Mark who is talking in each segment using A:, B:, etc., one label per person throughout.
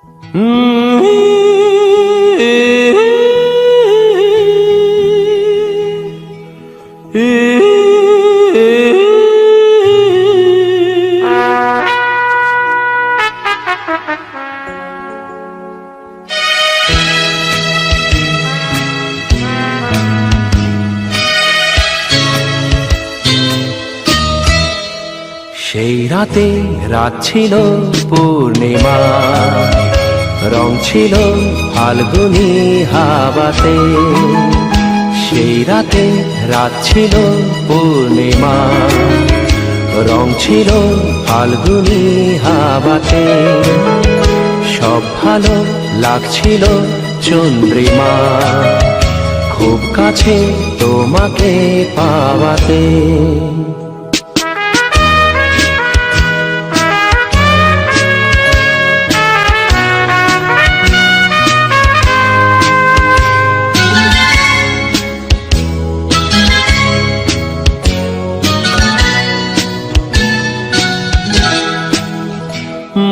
A: সেই রাতে রাত ছিল পূর্ণিমা, রং ছিল ফাল্গুনী হাওয়াতে। সেই রাতে রাত ছিল পূর্ণিমা, রং ছিল ফাল্গুনী হাওয়াতে। সব ভালো লাগছিল চন্দ্রিমা, খুব কাছে তোমাকে পাওয়াতে।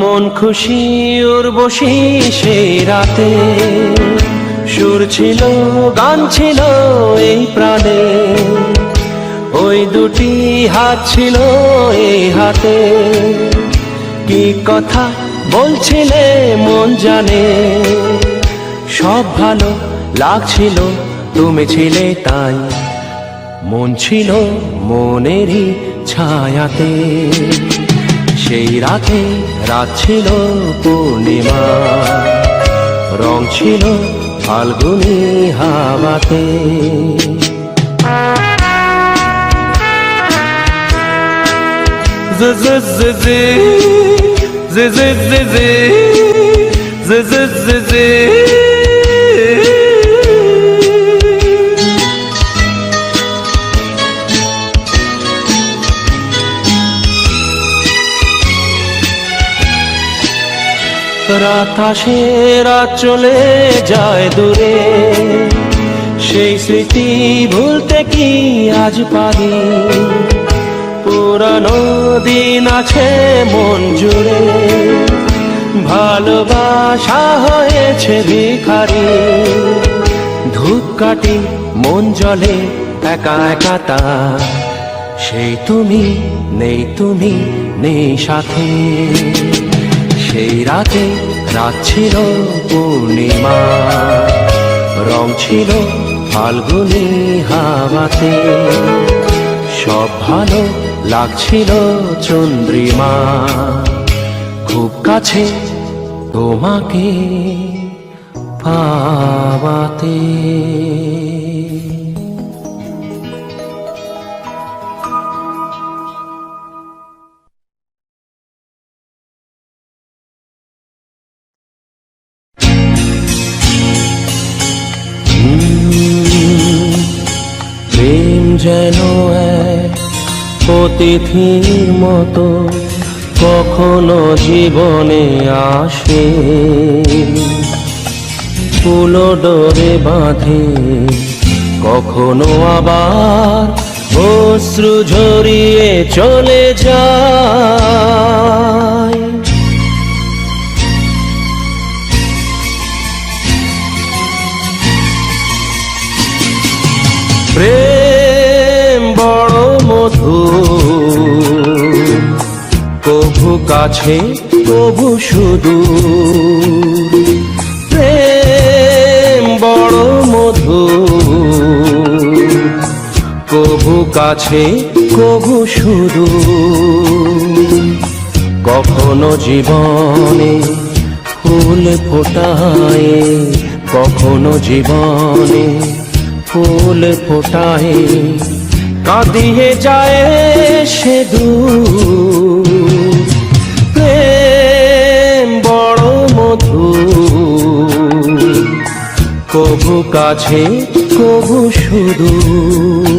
A: মন খুশি উর্বশী সেই রাতে, সুর ছিল গান ছিল এই প্রাণে। ওই দুটি হাত ছিল এই হাতে, কি কথা বলছিলে মন জানে। সব ভালো লাগছিল তুমি ছিলে তাই, মন ছিল মনেরই ছায়াতে। সেই রাতে রাত ছিল পূর্ণিমা, রং ছিল ফাল্গুনী হাওয়াতে। রাত আসে রাত চলে যায় দূরে, সেই স্মৃতি ভুলতে কি আজ পারি। পুরানো দিন আছে মন জুড়ে, ভালোবাসা হয়েছে ভিখারি। ধূপকাঠি মন জ্বলে একা একা তা, সেই তুমি নেই সাথে। সেই রাতে রাত ছিল পূর্ণিমা, রং ছিল ফাল্গুনী হাওয়াতে। সব ভালো লাগছিল চন্দ্রিমা, খুব কাছে তোমাকে পাওয়াতে। প্রেম যেন এক অতিথির মতো কখনো জীবনে আসে, ফুলো ডোরে বাঁধে কখনো আবার অশ্রু ঝরিয়ে চলে যায়। প্রেম বড় মধুর, কভু কাছে কভু সুদূর। প্রেম বড় মধুর, কভু কাছে কভু সুদূর। কখনো জীবনে ফুল ফোটায়, কখনো জীবনে ফুল ফোটায়, কাঁদিয়ে যায় সে দূর। প্রেম বড় মধুর, কভু কাছে কভু সুদূর।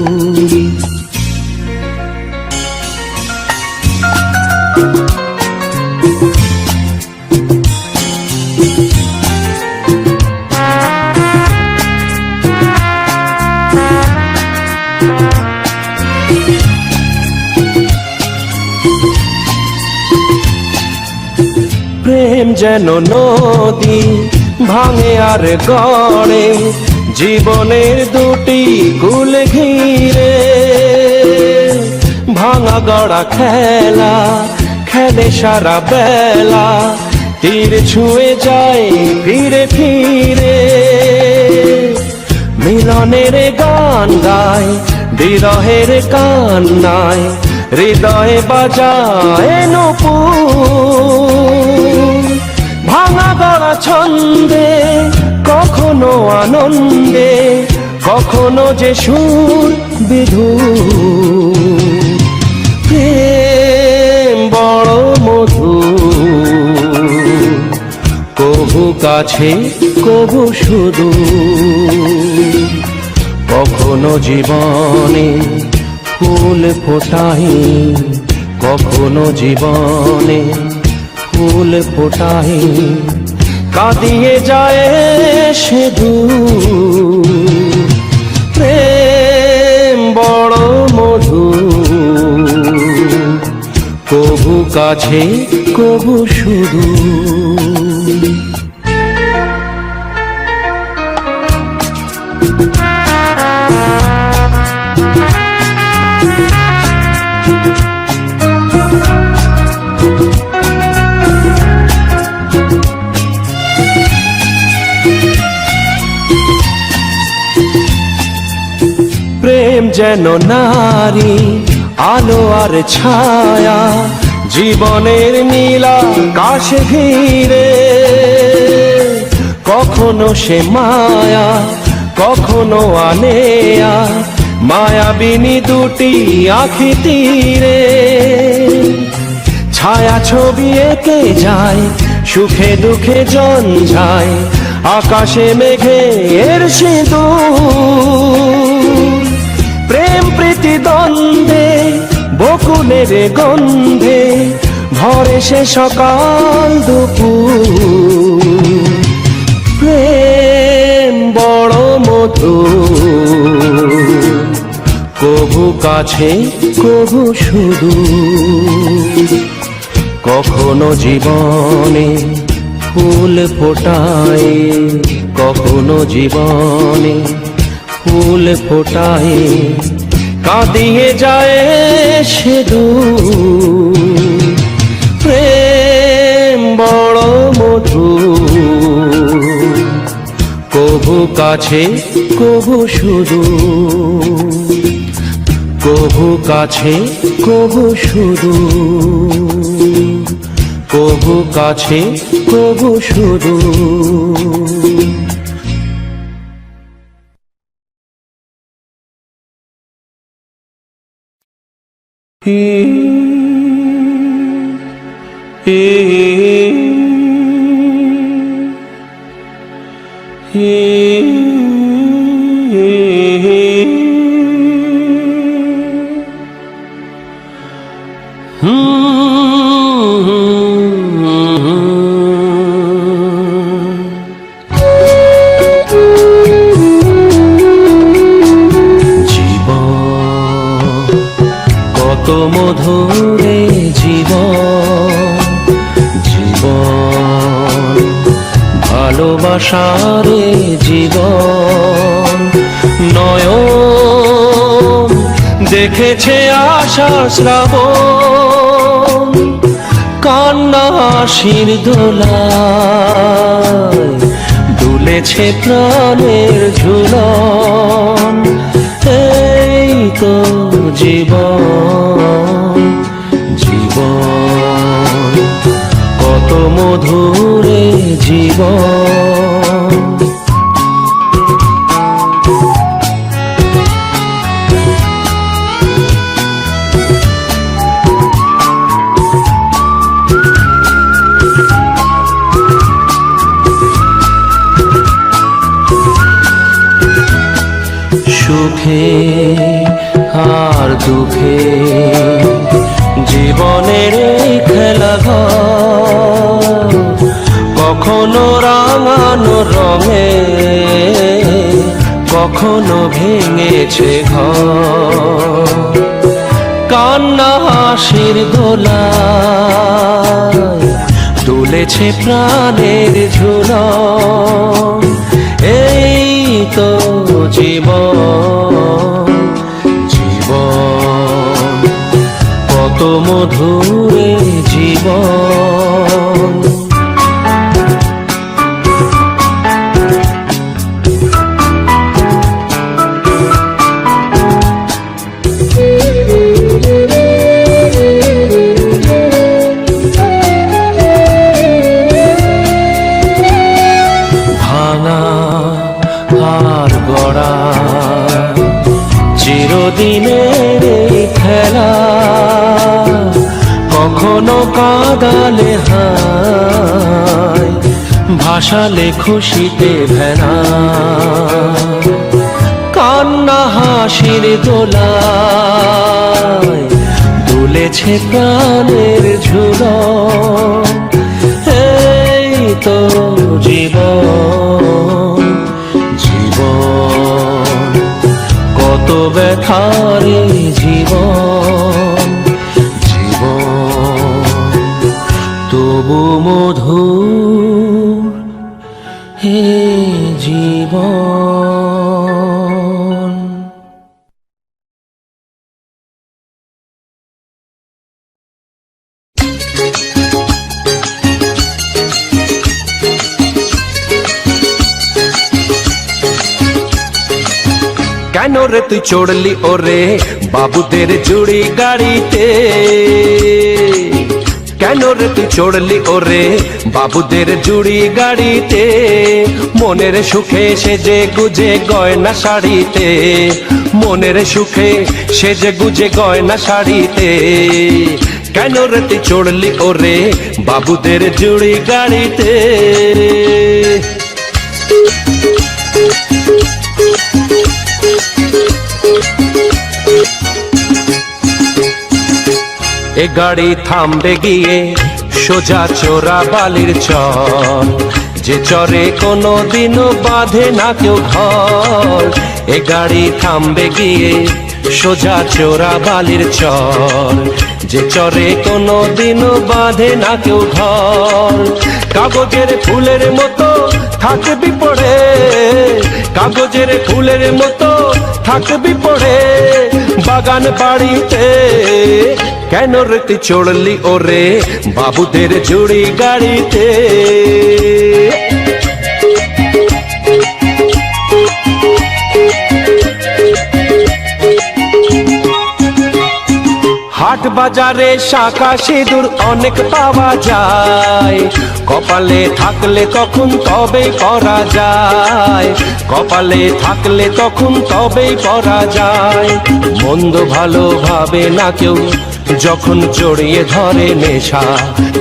A: প্রেম যেন নদী ভাঙে আর গড়ে জীবনের দুটি কূল ঘিরে। ভাঙা গড়া খেলা খেলে সারা বেলা, তীর ছুঁয়ে যায় ফিরে ফিরে। মিলনের গান গায় বিরহের কান্নায়, হৃদয়ে বাজায় নূপুর। ভাঙা গড়া ছন্দে কখনো আনন্দে, কখনো যে সুর বিধুর। প্রেম বড় মধুর, কভু কাছে কভু সুদূর। কখনো জীবনে ফুল ফোটাই, কখনো জীবনে ফুল ফোটাই, কাঁদিয়ে যায় সে দূর। প্রেম বড় মধুর, কভু কাছে কভু সুদূর। প্রেম যেন নারী আলো আর ছায়া, জীবনের নীলা কাশ ঘিরে। কখনো সে মায়া কখনো আনেয়া, মায়াবিনী দুটি আঁখি তীরে। ছায়া ছবি এঁকে যায় সুখে দুঃখে ঝঞ্ঝায়, আকাশে মেঘের সিঁদুর। প্রেম প্রীতি দ্বন্দ্বে বকুলের গন্ধে, ভরে সে সকাল দুপুর। প্রেম বড় মধুর, কভু কাছে কভু সুদূর। কখনো জীবনে ফুল ফোটায়, কখনো জীবনে ফুল ফোটায়, কাঁদিয়ে যায় সে দূর। প্রেম বড় মধুর, কভু কাছে কভু সুদূর। কভু কাছে কভু সুদূর, কভু কাছে কভু সুদূর। কত মধুরে জীবন, জীবন ভালোবাসারে জীবন। নয়ন দেখেছে আশার শ্রাবণ, কান্না হাসির দোলায় দুলেছে প্রাণের ঝুলন। এই তো জীবন, জীবন কত মধুরে জীবন। সুখে আর দুঃখে জীবনের খেলাঘর, কখনো রাঙানো রঙে কখনো ভেঙেছে ঘর। কান্না হাসির দোলায় দুলে দুলেছে প্রাণের ঝুলন। এই তো জীবন, জীবন কত মধুরে জীবন। চিরদিনের খেলা, কখনো কাঁদালে হায়, ভাসালে খুশিতে ভেলা। কান্না হাসির দোলায় দুলেছে প্রাণের ঝুলন। এই তো জীবন, জীবন কত ব্যথারে জীবন, জীবন তবু মধুর হে জীবন। কেন রে তুই চড়লি ওরে বাবুদের জুড়ি গাড়িতে? কেন রে তুই চড়লি ওরে বাবুদের জুড়ি গাড়িতে? মনের সুখে সেজে গুজে গয়না শাড়িতে, মনের সুখে সেজে গুজে গয়না শাড়িতে। কেন রে তুই চড়লি ওরে বাবুদের জুড়ি গাড়িতে? এ গাড়ি থামবে গিয়ে সোজা চোরা বালির চর, যে চরে কোনো দিনও বাঁধে না কেউ ঘর। এ গাড়ি থামবে গিয়ে সোজা চোরা বালির চর, যে চরে কোনো দিনও বাঁধে না কেউ ঘর। কাগজের ফুলের মতো থাকবি পড়ে, কাগজের ফুলের মতো থাকবি পড়ে বাগান বাড়িতে। কেন রে তুই চড়লি ওরে বাবুদের জুড়ি গাড়িতে? হাট বাজারে শাঁখা সিঁদুর অনেক পাওয়া যায়, কপালে থাকলে তখন তবেই পরা যায়, কপালে থাকলে তখন তবেই পরা যায়। মন্দ ভালো ভাবে না কেউ যখন জড়িয়ে ধরে নেশা,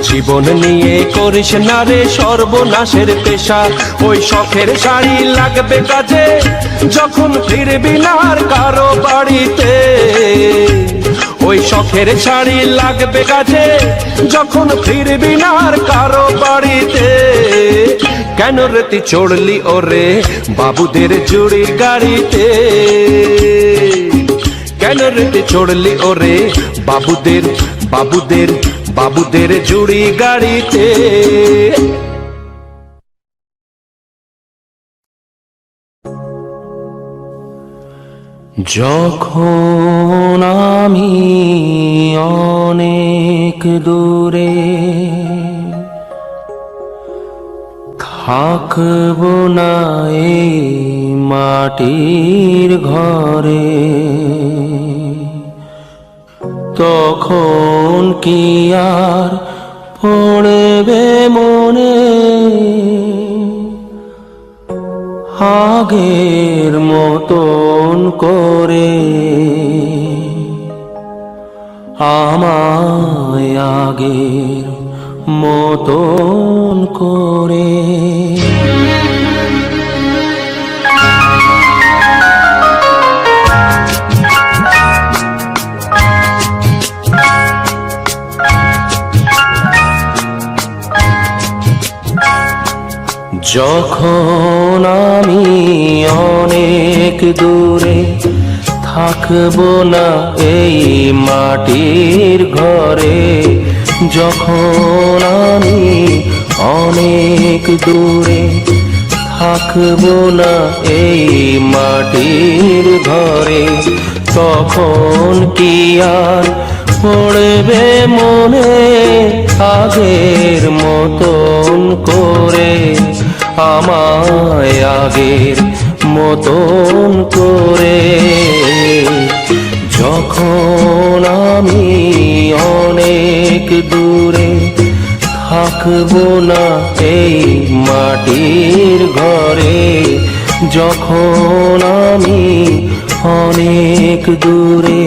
A: জীবন নিয়ে করিস না রে সর্বনাশের পেশা। ওই শখের শাড়ি লাগবে কাজে যখন ফিরবি না আর কারো বাড়িতে, ওই শখের শাড়ি লাগবে কাজে যখন ফিরবি না আর কারো বাড়িতে। কেন রে তুই চড়লি ওরে বাবুদের জুড়ি গাড়িতে? কেন রে তুই চড়লি ওরে বাবুদের বাবুদের বাবুদের জুড়ি গাড়িতে? যখন আমি অনেক দূরে থাকবো না এই মাটির ঘরে, তখন কি আর পড়বে মনে আগের মতন করে? আমায় আগের মতন করে। যখন আমি অনেক দূরে থাকবো না এই মাটির ঘরে, যখন আমি অনেক দূরে, থাকবো না এই মাটির ঘরে। তখন কি আর পড়বে মনে আগের মতন করে, আমায় আগের মতন করে। যখন আমি অনেক দূরে, থাকবো না এই মাটির ঘরে। যখন আমি অনেক দূরে।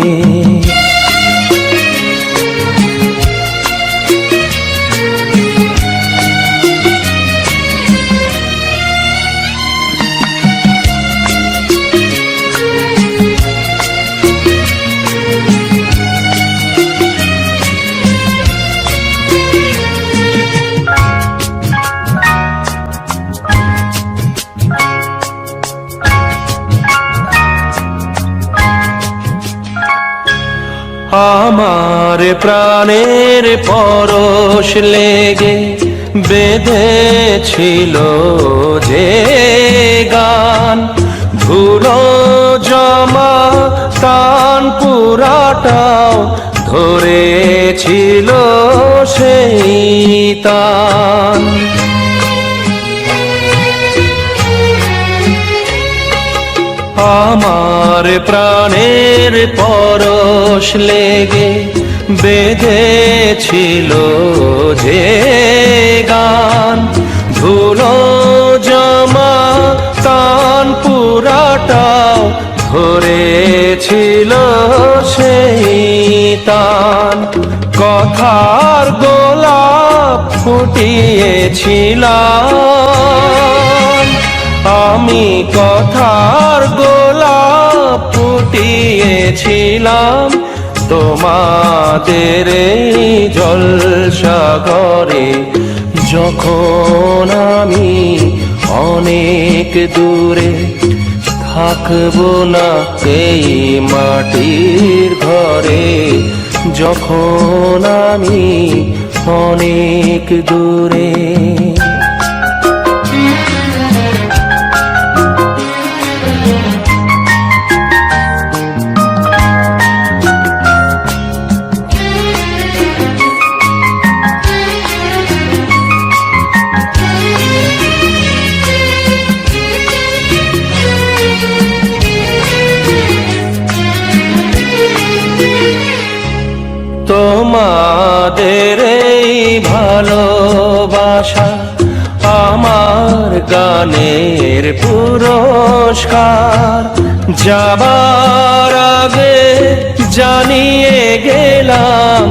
A: আমার প্রাণের পরশ লেগে বেঁধেছিল যে গান, ধুলো জমা তান পুরাটাও ধরেছিল সেই তান। আমার প্রাণের পরশ লেগে বেঁধেছিল যে গান, ধুলো জমা তান পুরাটাও ধরেছিল সেই তান। কথার গোলাপ ফুটিয়েছিলাম আমি, কথার গোলাপ ফুটিয়েছিলাম তোমাদের এই জলসাগরে। যখন আমি অনেক দূরে, থাকবো না এই মাটির ঘরে। যখন আমি অনেক দূরে। তোমাদের এই ভালোবাসা আমার গানের পুরস্কার। যাবার আগে জানিয়ে গেলাম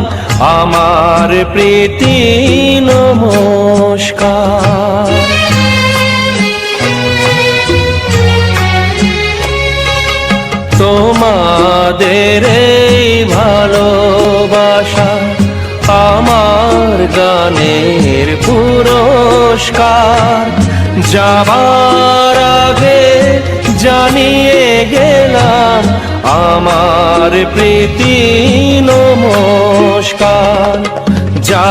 A: আমার প্রীতি নমস্কার। তোমাদের এই ভালোবাসা আমার গানের পুরস্কার। যাবার আগে জানিয়ে গেলাম আমার প্রীতি নমস্কার। যা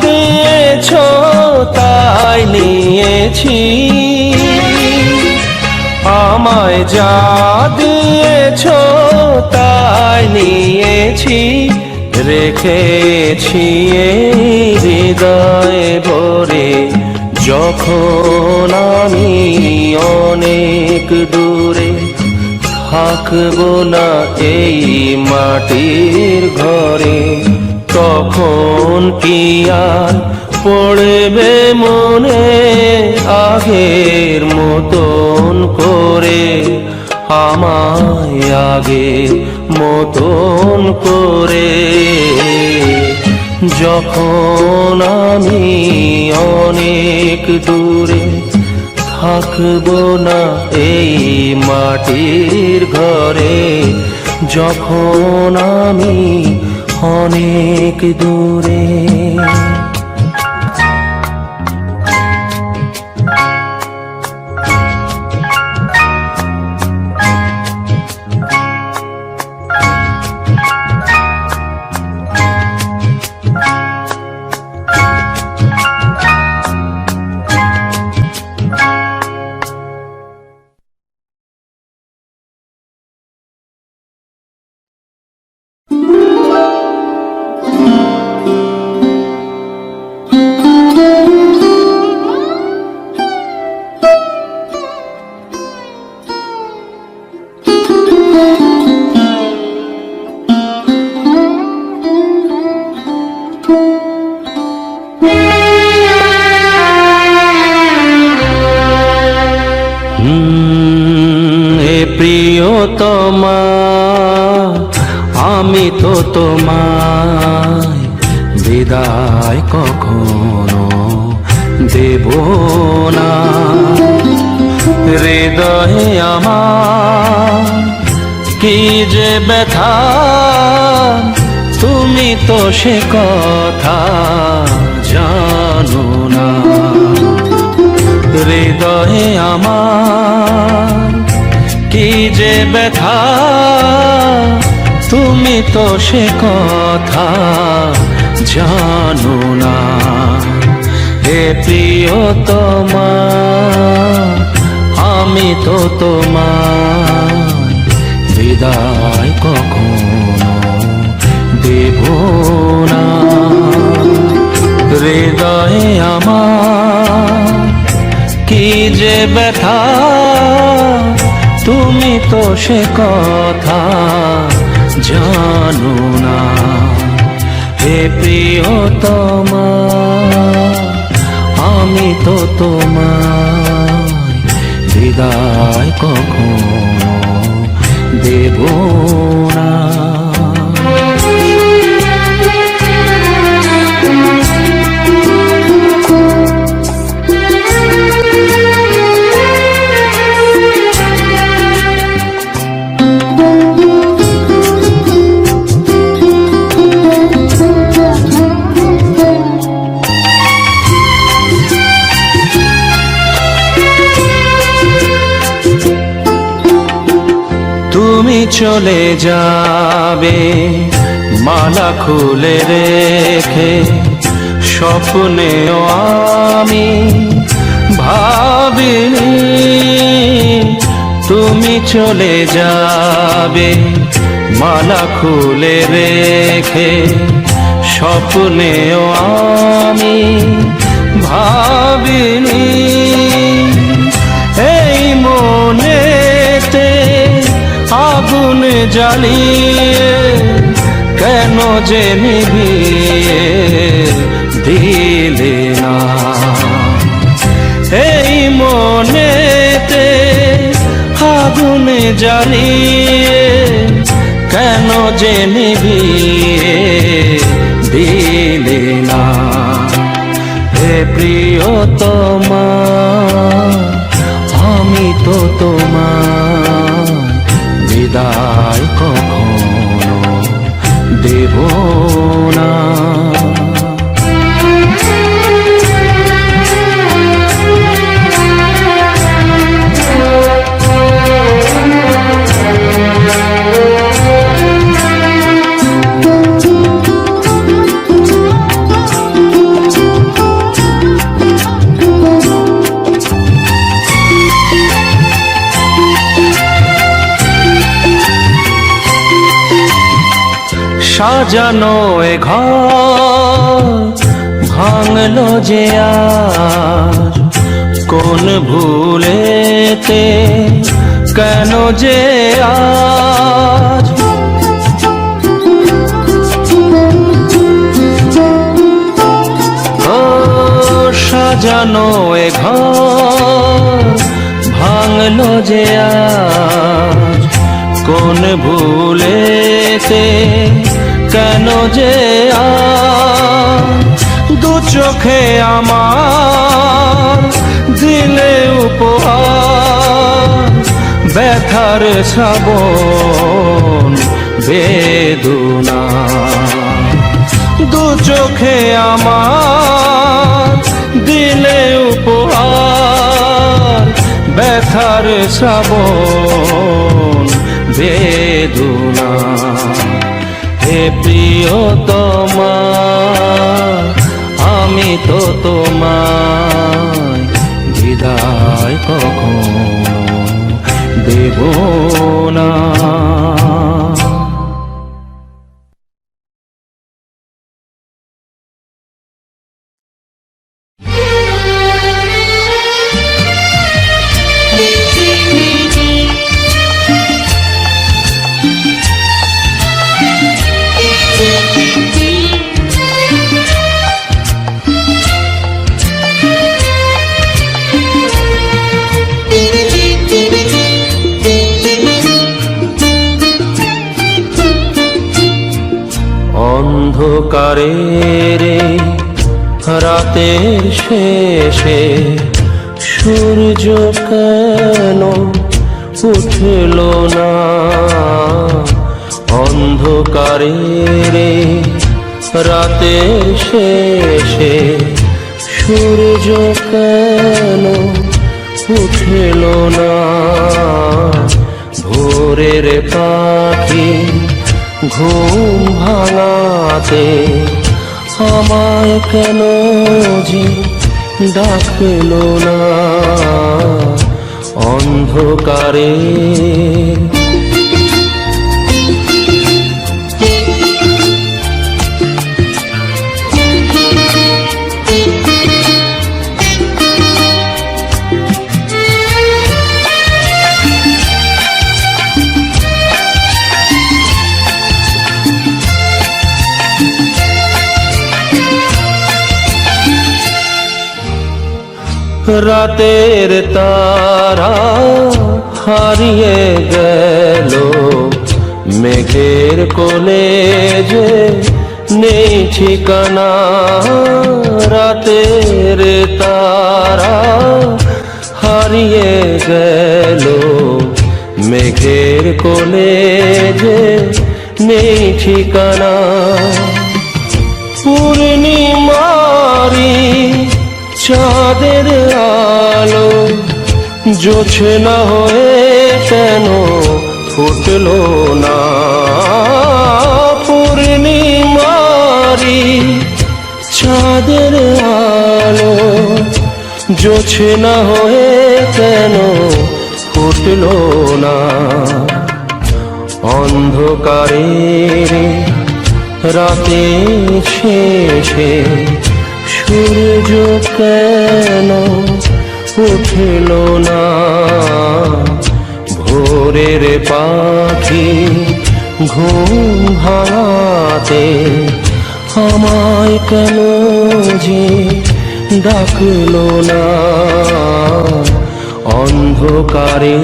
A: দিয়েছ তাই নিয়েছি, আমায় যা দিয়েছ তাই নিয়েছি। রেখেছি এই হৃদয়ে ভরে। যখন আমি অনেক দূরে, থাকবো না এই মাটির ঘরে। তখন কি আর পড়বে মনে আগের মতন করে, আমায় আগের মতন করে। যখন আমি অনেক দূরে, থাকবো না এই মাটির ঘরে। যখন আমি অনেক দূরে। প্রিয়তমা আমি তো তোমায় বিদায় কখনো দেব না। হৃদয়ে আমার কি যে ব্যথা, তুমি তো সে কথা জানো না। হৃদয়ে আমার কি যে ব্যথা, তুমি তো সে কথা জানো না। হে প্রিয়তমা আমি তো তোমায় বিদায় কখনো দেব না। হৃদয়ে আমার কি যে ব্যথা, তুমি তো সে কথা জানো না। হে প্রিয়তমা আমি তো তোমায় বিদায় কখনো দেব না। তুমি চলে যাবে মালা খুলে রেখে, স্বপ্নেও আমি ভাবিনি তুমি চলে যাবে মালা খুলে রেখে, স্বপ্নেও আমি ভাবিনি এই মনেতে আগুন জ্বালিয়ে কেন যে নিভিয়ে দিলে না। এই মনেতে আগুন জ্বালিয়ে কেন যে নিভিয়ে দিলে না। হে প্রিয়তমা আমি তো তোমায় বিদায় কখনো দেব না। সাজানো এ ঘর ভাঙলো যে আজ, কোন ভুলেতে কেন যে আজ। ও সাজানো এ ঘর ভাঙলো যে আজ, কোন ভুলেতে কেন যে দু চোখে আমার দিলে উপহার, ব্যথার শ্রাবণ বেদনা। দু চোখে আমার দিলে উপহার, ব্যথার শ্রাবণ বেদনা। হে প্রিয়তমা আমি তো তোমায় বিদায় কখনো দেব না। অন্ধকারে রে রাতের শেষে সূর্য কেন উঠল না? অন্ধকারে রে রাতের শেষে সূর্য কেন উঠল না? ভোরের পাখি ঘুম ভাঙাতে আমায় কেন যে ডাকলো না? অন্ধকারে রাতের তারা হারিয়ে গেল মেঘের কোলে যে নেই ঠিকানা। রাতের তারা হারিয়ে গেল মেঘের কোলে যে নেই ঠিকানা। পূর্ণিমারি চাঁদের আলো জোছনা হয়ে কেন ফুটলো না? পূর্ণিমারি চাঁদের আলো জোছনা হয়ে কেন ফুটলো না? অন্ধকারে রাতে শেষে সূর্য কেন উঠল না? ভোরের পাখি ঘুম ভাঙাতে আমায় কেন যে ডাকলো না? অন্ধকারে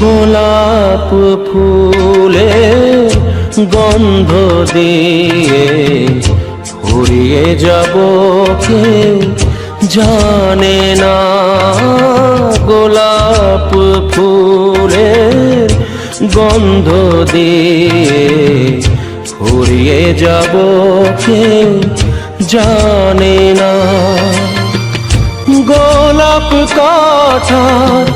A: গোলাপ ফুলে গন্ধ দিয়ে ফুরিয়ে যাব কেউ জানে না। গোলাপ ফুলে গন্ধ দিয়ে ফুরিয়ে যাব কেউ জানে না। গোলাপ কাঁটার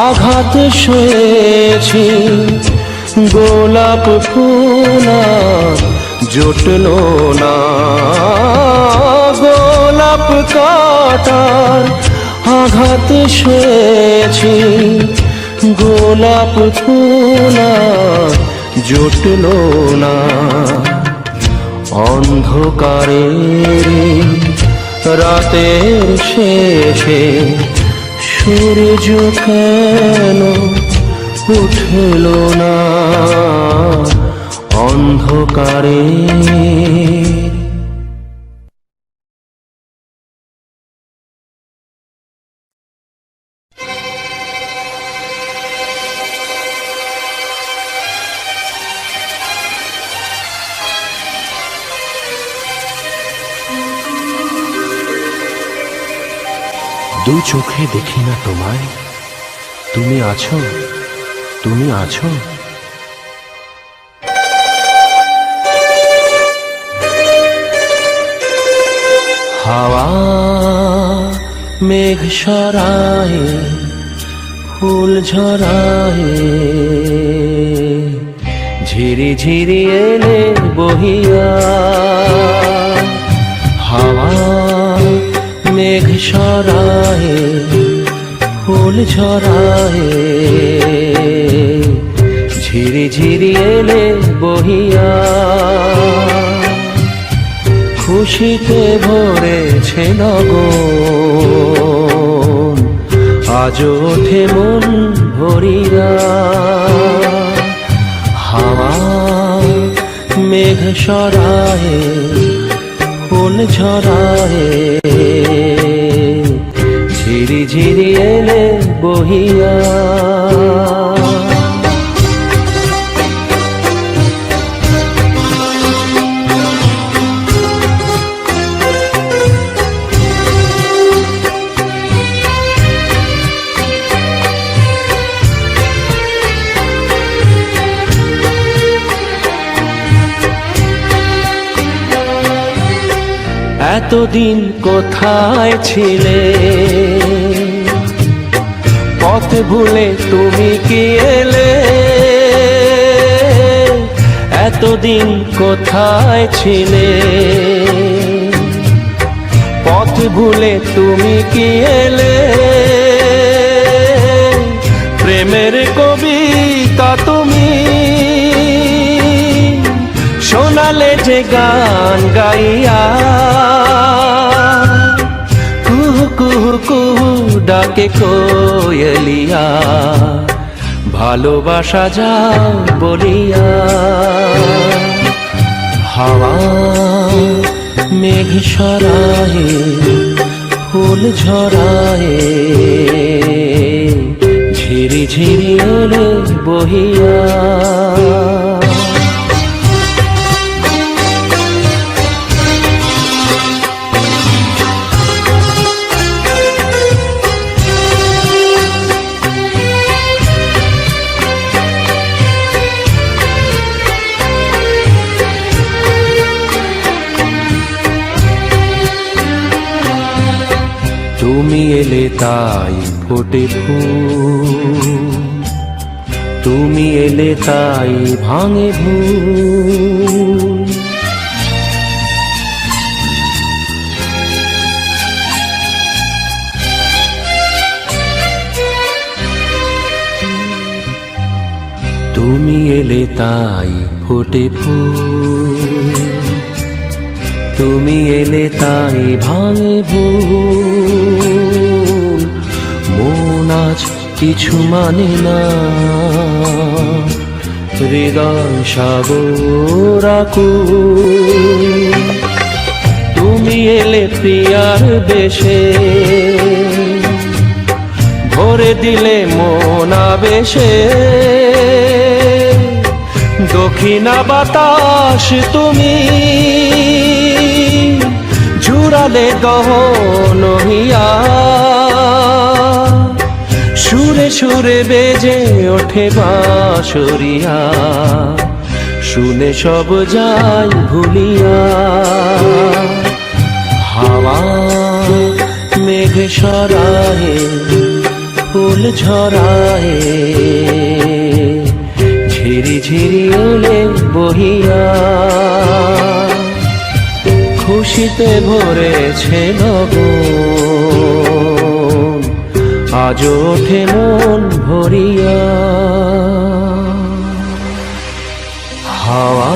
A: আঘাত সয়েছি গোলাপ ফুল জুটল না। গোলাপ কাঁটার আঘাত সয়েছি গোলাপ ফুল জুটল না। অন্ধকারে রাতের শেষে সূর্য কেন উঠল না? অন্ধকারে দু চোখে দেখি না তোমায়, তুমি আছো, তুমি আছো। হাওয়া মেঘ সরায় ফুল ঝরায়, ঝিরি ঝিরি এলে বহিয়া। হাওয়া মেঘ সরায় ফুল ঝরায়, ঝিরি ঝিরি এলে বহিয়া খুশিতে ভরেছে নগর আজ ওঠে মন ভরিয়া হাওয়া মেঘ সরায়ে ফুল ঝরায়ে ঝিরি ঝিরি এলে বহিয়া এতদিন কোথায় ছিলে পথ ভুলে তুমি কি এলে এতদিন কোথায় ছিলে পথ ভুলে তুমি কি এলে প্রেমের কবিতা তুমি শোনালে যে গান গাইয়া কুহু কুহু কুহু ডাকে কোয়েলিয়া ভালোবাসা যাও বলিয়া হাওয়া মেঘ সরায়ে ফুল ঝরায়ে ঝিরি ঝিরি এলে বহিয়া তুমি এলে তাই ফোটে ফুল তুমি এলে তাই ভাঙে ভুল তুমি এলে তাই ফোটে ফুল তুমি এলে তাই ভাঙে ভুল মন আজ কিছু মানে না হৃদয় সাগর আকুল তুমি এলে প্রিয়ার বেশে ভরে দিলে মন আবেশে দক্ষিণা বাতাস তুমি ঝুরালে দহন হইয়া সুরে সুরে বেজে ওঠে বাঁশরিয়া শুনে সব যাই ভুলিয়া হাওয়া মেঘ সরায়ে ফুল ঝরায়ে ঝিরি ঝিরি এলে বহিয়া খুশিতে ভরেছে নগর আজ ওঠে মন ভরিয়া হাওয়া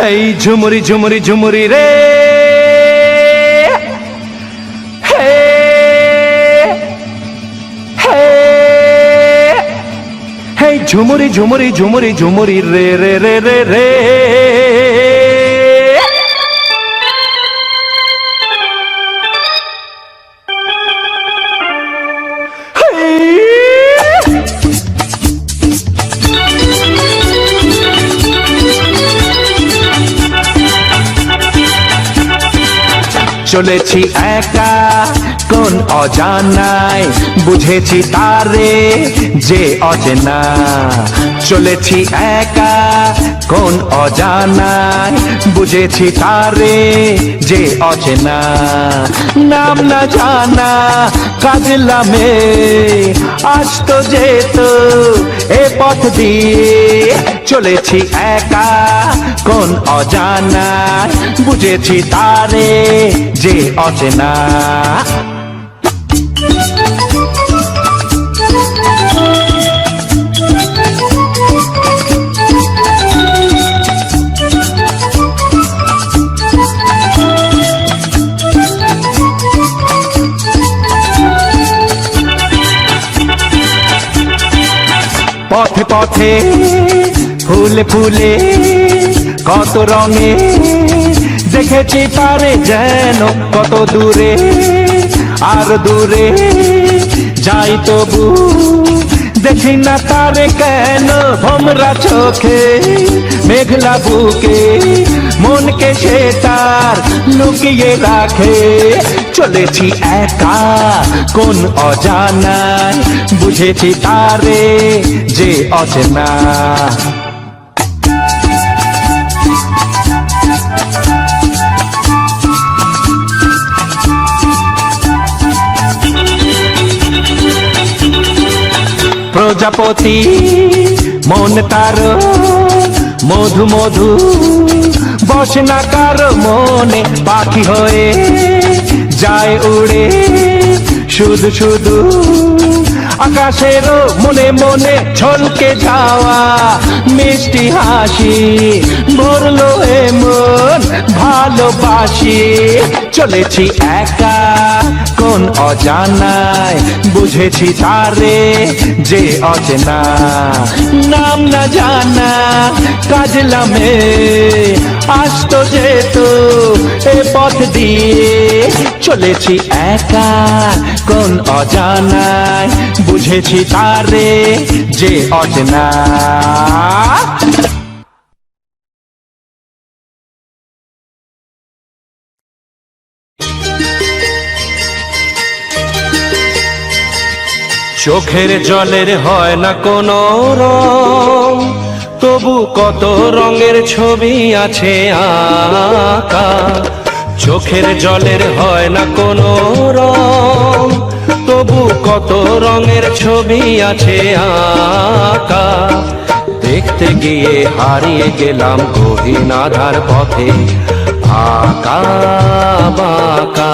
A: এই ঝুমুরি ঝুমুরি ঝুমুরি রে হে হে হে ঝুমুরি ঝুমুরি ঝুমুরি ঝুমুরি রে রে রে রে রে চলেছি একা কোন অজানায়, বুঝেছি তারে যে অচেনা। চলেছি একা কোন অজানায়, বুঝেছি তারে যে অচেনা। নাম না জানা কাজলামে আসতো যেত এ পথ দিয়ে। চলেছি একা কোন অজানায়, বুঝেছি তারে যে অচেনা। পথে পথে ফুলে ফুলে কত রঙে দেখেছি তারে যেন কত দূরে। আর দূরে যাই তবু দেখি না তারে কেন, ভোমরা চোখে মেঘলা বুকে মনকে সে তার লুকিয়ে রাখে। চলেছি একা কোন অজানায়, বুঝেছি তারে যে অচেনা। প্রজাপতি মন তার মধু মধু, বসে না কারো মনে, পাখি হয়ে যায় উড়ে শুধু শুধু। আকাশেরও মনে মনে ছলকে যাওয়া মিষ্টি হাসি ভরলো এমন ভালোবাসি। চলেছি একা কোন অজানায়, বুঝেছি তারে যে অচেনা। নাম না জানা কাজলামে আসতো যেত এ পথ দিয়ে। চলেছি একা কোন অজানায়, বুঝেছি তারে যে অচেনা। চোখের জলের হয় না কোনো রং, তবু কত রঙের ছবি আছে আঁকা। চোখের জলের হয় না কোনো রং, তবু কত রঙের ছবি আছে আঁকা। দেখতে গিয়ে হারিয়ে গেলাম গহীন আধার পথে আঁকা বাঁকা।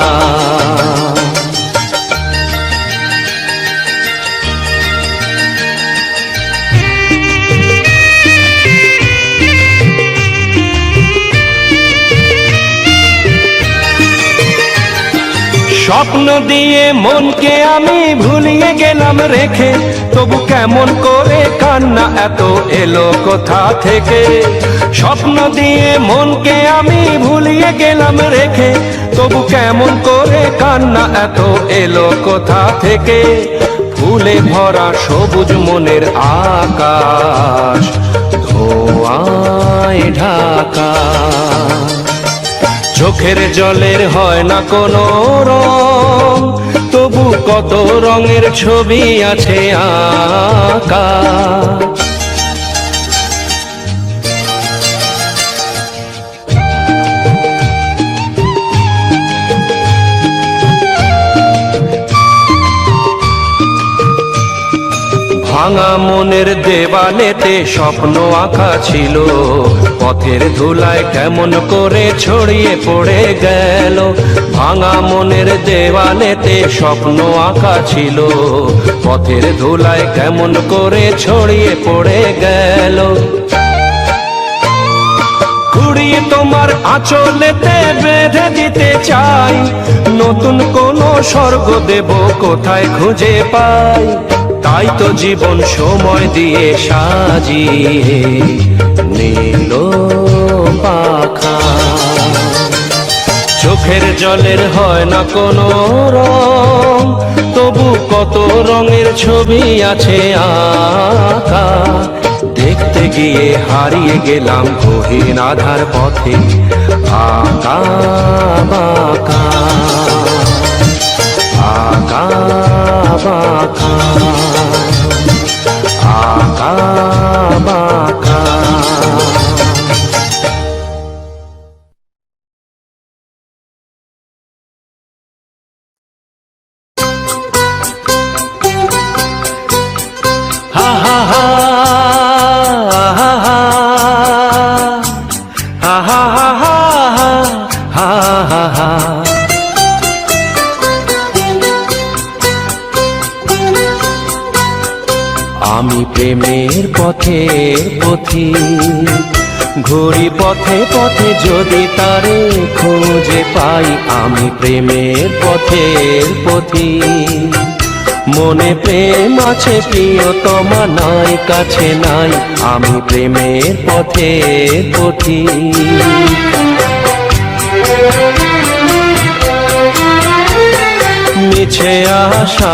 A: স্বপ্ন দিয়ে মনকে আমি ভুলিয়ে গেলাম রেখে, তবু কেমন করে কান্না এত এলো কোথা থেকে। স্বপ্ন দিয়ে মনকে আমি ভুলিয়ে গেলাম রেখে, তবু কেমন করে কান্না এত এলো কোথা থেকে। ফুলে ভরা সবুজ মনের আকাশ ধোঁয়ায় ঢাকা। চোখের জলের হয় না কোনো রং, তবু কত রঙের ছবি আছে আঁকা। ভাঙা মনের দেওয়ালেতে স্বপ্ন আঁকা ছিল, পথের ধুলায় কেমন করে ছড়িয়ে পড়ে গেল। ভাঙা মনের দেওয়ালেতে স্বপ্ন আঁকা ছিল, পথের ধুলায় কেমন করে ছড়িয়ে পড়ে গেল। কুড়িয়ে তোমার আঁচলেতে বেঁধে দিতে চাই, নতুন কোনো স্বর্গ দেব কোথায় খুঁজে পাই। তাই তো জীবন সময় দিয়ে সাজিয়ে নিল পাখা। চোখের জলের হয় না কোনো রং, তবু কত রঙের ছবি আছে আঁকা। দেখতে গিয়ে হারিয়ে গেলাম গহীন আধার পথে আঁকা বাঁকা আঁকা বাঁকা আঁকা বাঁকা। হা হা হা হা হা হা হা হা হা হা। আমি প্রেমের পথে পথিক, ঘুরি পথে পথে যদি তারে খুঁজে পাই। আমি প্রেমের পথের পথিক, মনে প্রেম আছে প্রিয়তমা নাই কাছে নাই। আমি প্রেমের পথের পথিক। মিছে আশা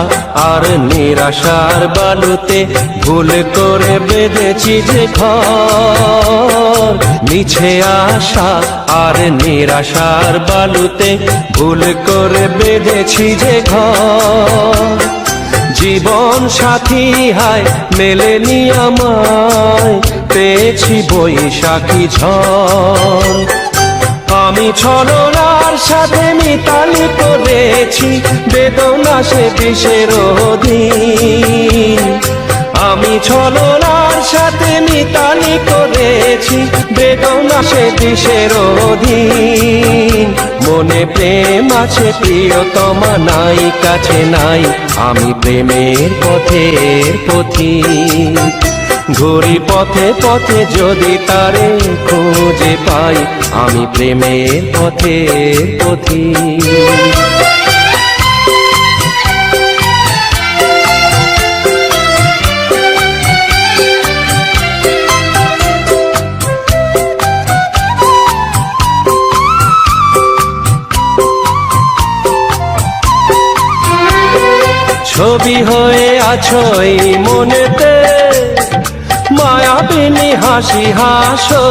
A: আর নিরাশার বালুতে ভুল করে বেঁধেছি যে ঘর। মিছে আশা আর নিরাশার বালুতে ভুল করে বেঁধেছি যে ঘর। জীবন সাথী হায় মেলেনি আমায়, পেয়েছি বৈশাখী ঝড়। আমি ছলনার সাথে মিতালি করেছি বেদনা সে বিষের অধীন। আমি ছলনার সাথে মিতালি করেছি বেদনা সে বিষের অধীন। মনে প্রেম আছে প্রিয়তমা নাই কাছে নাই। আমি প্রেমের পথের পথিক, ঘুরি পথে পথে যদি তারে খুঁজে পাই। আমি প্রেমের পথের পথিক। ছবি হয়ে আছো এই মনেতে, মায়াবিনী হাসি হাসো।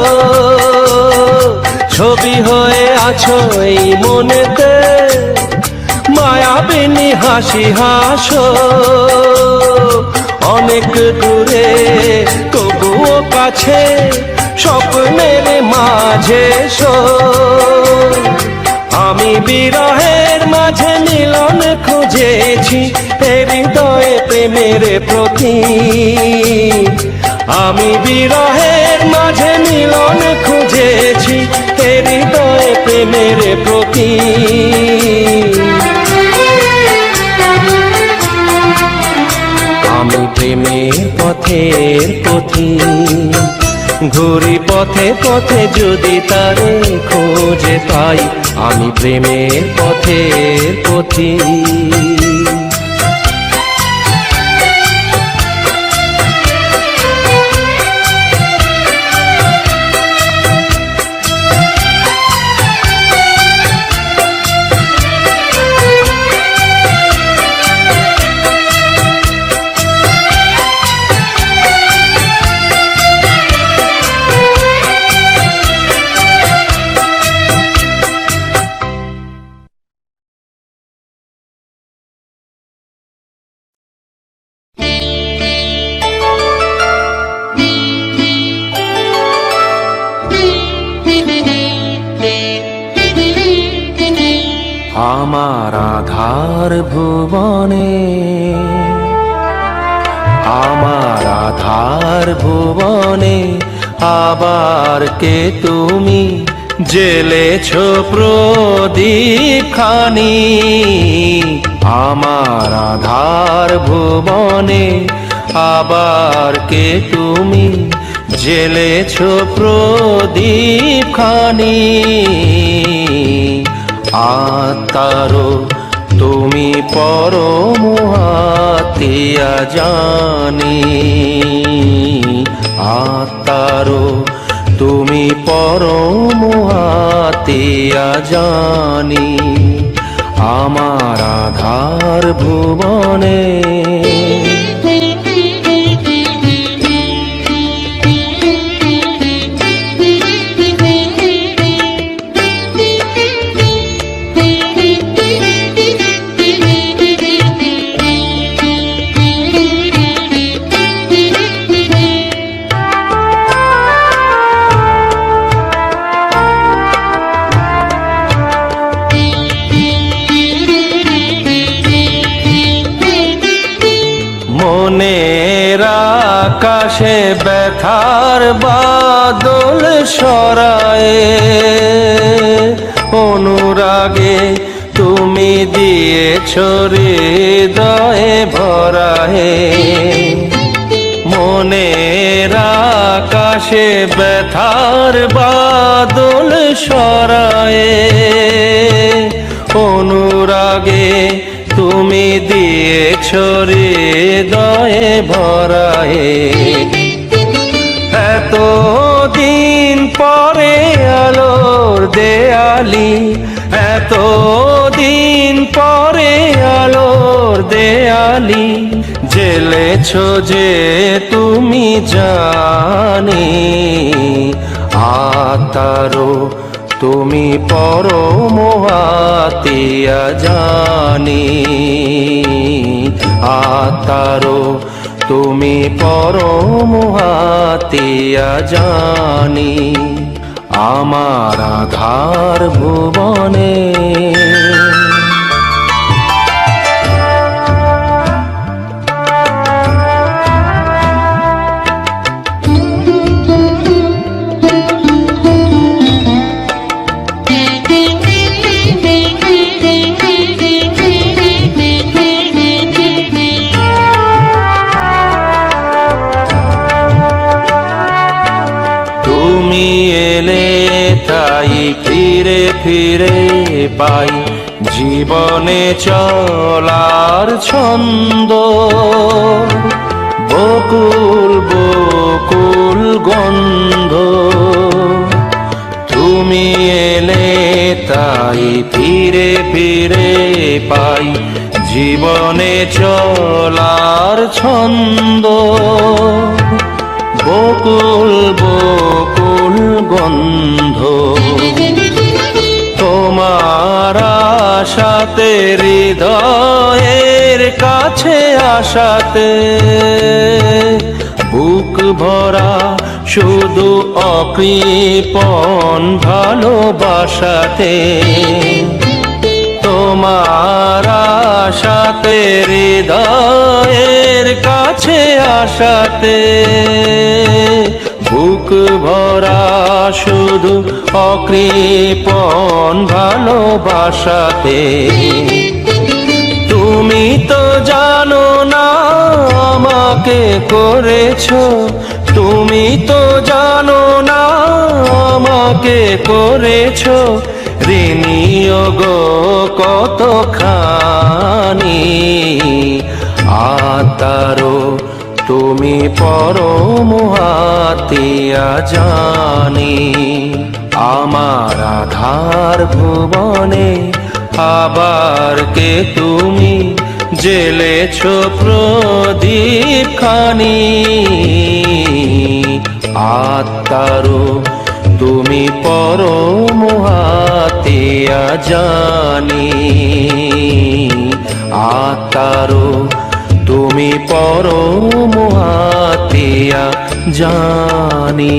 A: ছবি হয়ে আছো এই মনেতে, মায়াবিনী হাসি হাসো। অনেক দূরে তবুও কাছে, স্বপ্নের মাঝে এসো। আমি বিরহের মাঝে মিলন খুঁজেছি হৃদয়ে প্রেমের প্রতীক। আমি বিরহের মাঝে মিলন খুঁজেছি হৃদয়ে প্রেমের প্রতীক। আমি প্রেমের পথের পথিক, ঘুরি পথে পথে যদি তারে খুঁজে পাই। আমি প্রেমের পথের পথিক। আমার আধার ভুবনে, আমার আধার ভুবনে আবার কে তুমি জেলেছ প্রদীপ খানি। আমার আধার ভুবনে আবার কে তুমি জেলেছ প্রদীপ খানি। আত্মারো তুমি পরম হাতিয়া জানি। আত্মারো তুমি পরম হাতিয়া জানি। আমার আধার ভুবনে মনের আকাশে ব্যথার বাদল সরায়ে অনুরাগে তুমি দিয়েছ হৃদয়ে ভরায়ে মনের আকাশে ব্যথার বাদল সরায়ে অনুরাগে তুমি দিয়েছ হৃদয়ে ভরায়ে এত দিন পরে আলোর দেয়ালি এত দিন পরে আলোর দেয়ালি জেলেছ যে তুমি জানি আতারো তুমি পরম হাতিয়া জানি আতারো তুমি পরম হাতিয়া জানি আমার আধার ভুবনে তুমি এলে তাই ফিরে ফিরে পাই জীবনে চলার ছন্দ বকুল বকুল গন্ধ তুমি এলে তাই ফিরে ফিরে পাই জীবনে চলার ছন্দ বকুল বকুল গন্ধ তোমার আশাতে হৃদয়ের কাছে আশাতে বুক ভরা শুধু অকৃপণ ভালোবাসাতে তোমার আশাতে হৃদয়ের কাছে আশাতে বুক ভরা শুধু অকৃপণ ভালোবাসাতে তুমি তো জানো না আমাকে করেছো তুমি তো জানো না আমাকে করেছো ঋণী গো কতখানি আতারো তুমি পরম হাতিয়া জানি আমার আধার ভুবনে আবার কে তুমি জেলেছ প্রদীপ খানি আত্মারো তুমি পরম হাতিয়া জানি আত্মারো তুমি পরম হাতিয়া জানি।